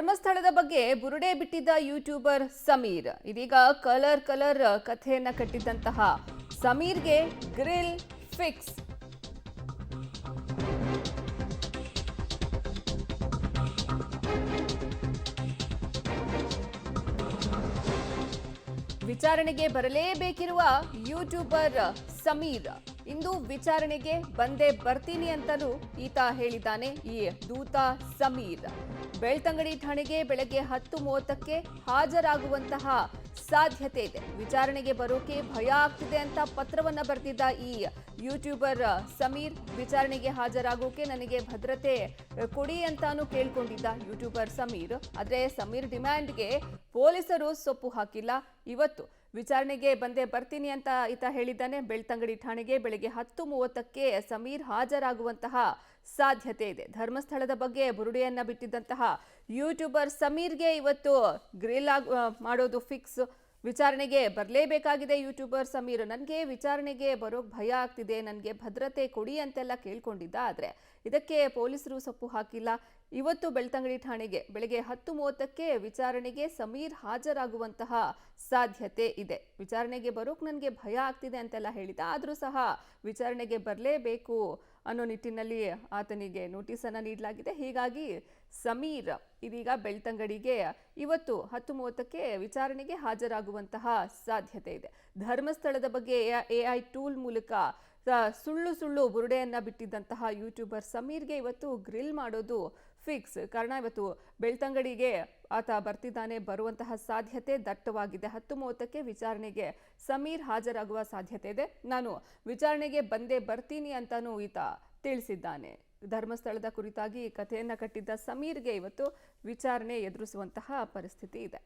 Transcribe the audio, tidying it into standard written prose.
ಧರ್ಮಸ್ಥಳದ ಬಗ್ಗೆ ಬುರುಡೆ ಬಿಟ್ಟಿದ್ದ ಯೂಟ್ಯೂಬರ್ ಸಮೀರ್ ಇದೀಗ ಕಲರ್ ಕಲರ್ ಕಥೆಯನ್ನ ಕಟ್ಟಿದ್ದಂತಹ ಸಮೀರ್ಗೆ ಗ್ರಿಲ್ ಫಿಕ್ಸ್. ವಿಚಾರಣೆಗೆ ಬರಲೇಬೇಕಿರುವ ಯೂಟ್ಯೂಬರ್ ಸಮೀರ್ ಇಂದು ವಿಚಾರಣೆಗೆ ಬಂದೇ ಬರ್ತೀನಿ ಅಂತಲೂ ಈತ ಹೇಳಿದ್ದಾನೆ. ಈ ದೂತ ಸಮೀರ್ ಬೆಳ್ತಂಗಡಿ ಠಾಣೆಗೆ ಬೆಳಗ್ಗೆ 10:30ಕ್ಕೆ ಹಾಜರಾಗುವಂತಹ ಸಾಧ್ಯತೆ ಇದೆ. ವಿಚಾರಣೆಗೆ ಬರೋಕೆ ಭಯ ಆಗ್ತಿದೆ ಅಂತ ಪತ್ರವನ್ನ ಬರೆದಿದ್ದ ಈ ಯೂಟ್ಯೂಬರ್ ಸಮೀರ್ ವಿಚಾರಣೆಗೆ ಹಾಜರಾಗೋಕೆ ನನಗೆ ಭದ್ರತೆ ಕೊಡಿ ಅಂತಾನು ಕೇಳ್ಕೊಂಡಿದ್ದ ಯೂಟ್ಯೂಬರ್ ಸಮೀರ್. ಆದ್ರೆ ಸಮೀರ್ ಡಿಮ್ಯಾಂಡ್ಗೆ ಪೊಲೀಸರು ಸೊಪ್ಪು ಹಾಕಿಲ್ಲ. ಇವತ್ತು ವಿಚಾರಣೆಗೆ ಬಂದೇ ಬರ್ತೀನಿ ಅಂತ ಈತ ಹೇಳಿದ್ದಾನೆ. ಬೆಳ್ತಂಗಡಿ ಠಾಣೆಗೆ ಬೆಳಗ್ಗೆ 10:30ಕ್ಕೆ ಸಮೀರ್ ಹಾಜರಾಗುವಂತಹ ಸಾಧ್ಯತೆ ಇದೆ. ಧರ್ಮಸ್ಥಳದ ಬಗ್ಗೆ ಬುರುಡೆಯನ್ನ ಬಿಟ್ಟಿದ್ದಂತಹ ಯೂಟ್ಯೂಬರ್ ಸಮೀರ್ಗೆ ಇವತ್ತು ಗ್ರಿಲ್ ಮಾಡೋದು ಫಿಕ್ಸ್. ವಿಚಾರಣೆಗೆ ಬರಲೇಬೇಕಾಗಿದೆ ಯೂಟ್ಯೂಬರ್ ಸಮೀರ್. ನನಗೆ ವಿಚಾರಣೆಗೆ ಬರೋಕ್ ಭಯ ಆಗ್ತಿದೆ, ನನಗೆ ಭದ್ರತೆ ಕೊಡಿ ಅಂತೆಲ್ಲ ಕೇಳ್ಕೊಂಡಿದ್ದ. ಆದರೆ ಇದಕ್ಕೆ ಪೊಲೀಸರು ಸೊಪ್ಪು ಹಾಕಿಲ್ಲ. ಇವತ್ತು ಬೆಳ್ತಂಗಡಿ ಠಾಣೆಗೆ ಬೆಳಗ್ಗೆ 10:30ಕ್ಕೆ ವಿಚಾರಣೆಗೆ ಸಮೀರ್ ಹಾಜರಾಗುವಂತಹ ಸಾಧ್ಯತೆ ಇದೆ. ವಿಚಾರಣೆಗೆ ಬರೋಕ್ ನನಗೆ ಭಯ ಆಗ್ತಿದೆ ಅಂತೆಲ್ಲ ಹೇಳಿದ. ಆದರೂ ಸಹ ವಿಚಾರಣೆಗೆ ಬರಲೇಬೇಕು ಅನ್ನೋ ನಿಟ್ಟಿನಲ್ಲಿ ಆತನಿಗೆ ನೋಟಿಸ್ ಅನ್ನು ನೀಡಲಾಗಿದೆ. ಹೀಗಾಗಿ ಸಮೀರ್ ಇದೀಗ ಬೆಳ್ತಂಗಡಿಗೆ ಇವತ್ತು 10:30ಕ್ಕೆ ವಿಚಾರಣೆಗೆ ಹಾಜರಾಗುವಂತಹ ಸಾಧ್ಯತೆ ಇದೆ. ಧರ್ಮಸ್ಥಳದ ಬಗ್ಗೆ AI ಟೂಲ್ ಮೂಲಕ ಸುಳ್ಳು ಸುಳ್ಳು ಬುರುಡೆಯನ್ನ ಬಿಟ್ಟಿದ್ದಂತಹ ಯೂಟ್ಯೂಬರ್ ಸಮೀರ್ಗೆ ಇವತ್ತು ಗ್ರಿಲ್ ಮಾಡೋದು ಫಿಕ್ಸ್. ಕಾರಣ ಇವತ್ತು ಬೆಳ್ತಂಗಡಿಗೆ ಆತ ಬರ್ತಿದ್ದಾನೆ, ಬರುವಂತಹ ಸಾಧ್ಯತೆ ದಟ್ಟವಾಗಿದೆ. 10:30ಕ್ಕೆ ವಿಚಾರಣೆಗೆ ಸಮೀರ್ ಹಾಜರಾಗುವ ಸಾಧ್ಯತೆ ಇದೆ. ನಾನು ವಿಚಾರಣೆಗೆ ಬಂದೇ ಬರ್ತೀನಿ ಅಂತಾನೂ ಈತ ತಿಳಿಸಿದ್ದಾನೆ. ಧರ್ಮಸ್ಥಳದ ಕುರಿತಾಗಿ ಕಥೆಯನ್ನ ಕಟ್ಟಿದ್ದ ಸಮೀರ್ಗೆ ಇವತ್ತು ವಿಚಾರಣೆ ಎದುರಿಸುವಂತಹ ಪರಿಸ್ಥಿತಿ ಇದೆ.